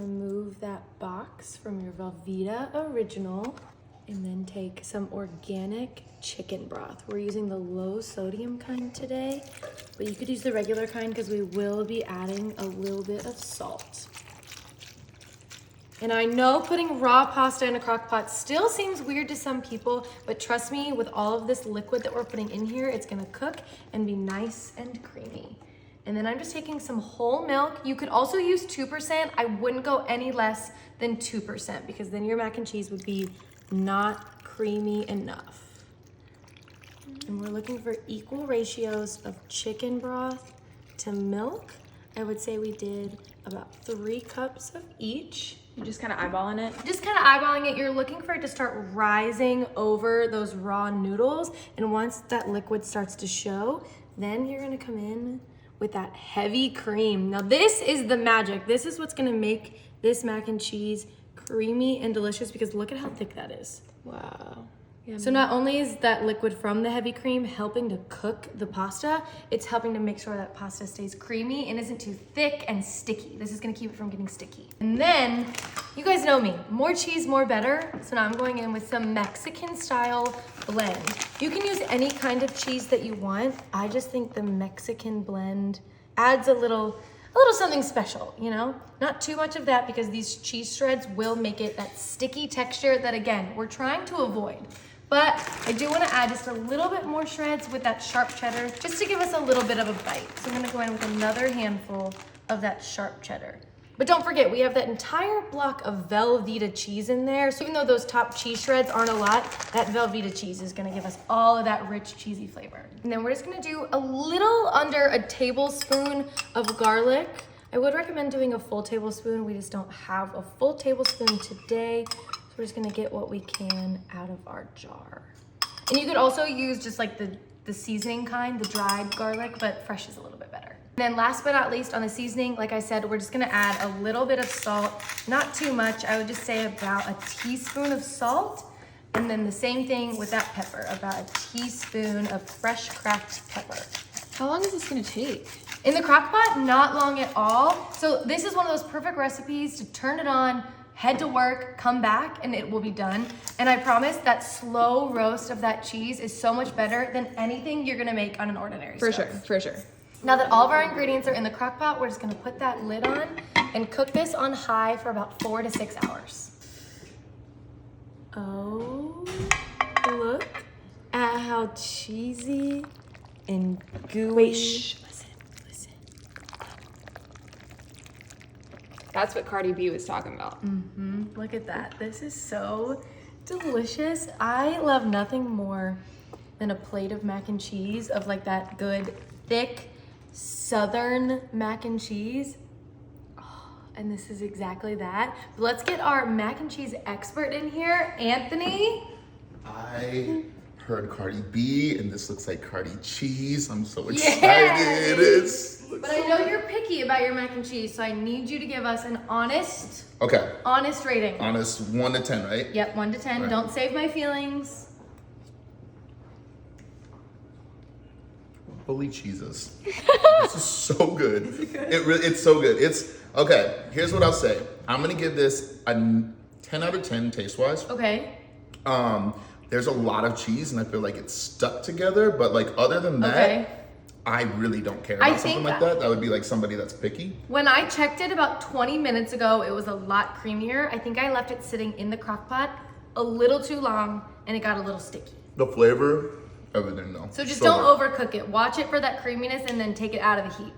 remove that box from your Velveeta original, and then take some organic chicken broth. We're using the low sodium kind today, but you could use the regular kind because we will be adding a little bit of salt. And I know putting raw pasta in a crock pot still seems weird to some people, but trust me, with all of this liquid that we're putting in here, it's gonna cook and be nice and creamy. And then I'm just taking some whole milk. You could also use 2%. I wouldn't go any less than 2% because then your mac and cheese would be not creamy enough. And we're looking for equal ratios of chicken broth to milk. I would say we did about 3 cups of each. You're just kind of eyeballing it? Just kind of eyeballing it. You're looking for it to start rising over those raw noodles. And once that liquid starts to show, then you're gonna come in with that heavy cream. Now this is the magic. This is what's gonna make this mac and cheese creamy and delicious because look at how thick that is. Wow. So not only is that liquid from the heavy cream helping to cook the pasta, it's helping to make sure that pasta stays creamy and isn't too thick and sticky. This is gonna keep it from getting sticky. And then, you guys know me, more cheese, more better. So now I'm going in with some Mexican style blend. You can use any kind of cheese that you want. I just think the Mexican blend adds a little something special, you know? Not too much of that because these cheese shreds will make it that sticky texture that, again, we're trying to avoid. But I do want to add just a little bit more shreds with that sharp cheddar just to give us a little bit of a bite. So I'm going to go in with another handful of that sharp cheddar. But don't forget, we have that entire block of Velveeta cheese in there. So even though those top cheese shreds aren't a lot, that Velveeta cheese is going to give us all of that rich, cheesy flavor. And then we're just going to do a little under a tablespoon of garlic. I would recommend doing a full tablespoon. We just don't have a full tablespoon today. So we're just gonna get what we can out of our jar. And you could also use just like the seasoning kind, the dried garlic, but fresh is a little bit better. And then last but not least on the seasoning, like I said, we're just gonna add a little bit of salt, not too much. I would just say about a teaspoon of salt. And then the same thing with that pepper, about a teaspoon of fresh cracked pepper. How long is this gonna take? In the crock pot, not long at all. So this is one of those perfect recipes to turn it on, head to work, come back, and it will be done. And I promise that slow roast of that cheese is so much better than anything you're gonna make on an ordinary stove. For sure. Now that all of our ingredients are in the crock pot, we're just gonna put that lid on and cook this on high for about 4 to 6 hours. Oh, look at how cheesy and gooey. Wait, shh, listen. That's what Cardi B was talking about. Look at that. This is so delicious. I love nothing more than a plate of mac and cheese, of like that good, thick, southern mac and cheese. Oh, and this is exactly that. But let's get our mac and cheese expert in here, Anthony. I heard Cardi B, and this looks like Cardi cheese. I'm so Yes. excited. But I know you're picky about your mac and cheese, so I need you to give us an honest rating. Honest 1 to 10, right? Yep, 1 to 10. Right. Don't save my feelings. Holy Jesus. This is so good. It's so good. Okay, here's what I'll say. I'm gonna give this a 10 out of 10 taste-wise. Okay. There's a lot of cheese, and I feel like it's stuck together, but like other than that, Okay. I really don't care about something like that. That would be like somebody that's picky. When I checked it about 20 minutes ago, it was a lot creamier. I think I left it sitting in the crock pot a little too long and it got a little sticky. The flavor, everything though. So just So don't good. overcook it. Watch it for that creaminess and then take it out of the heat.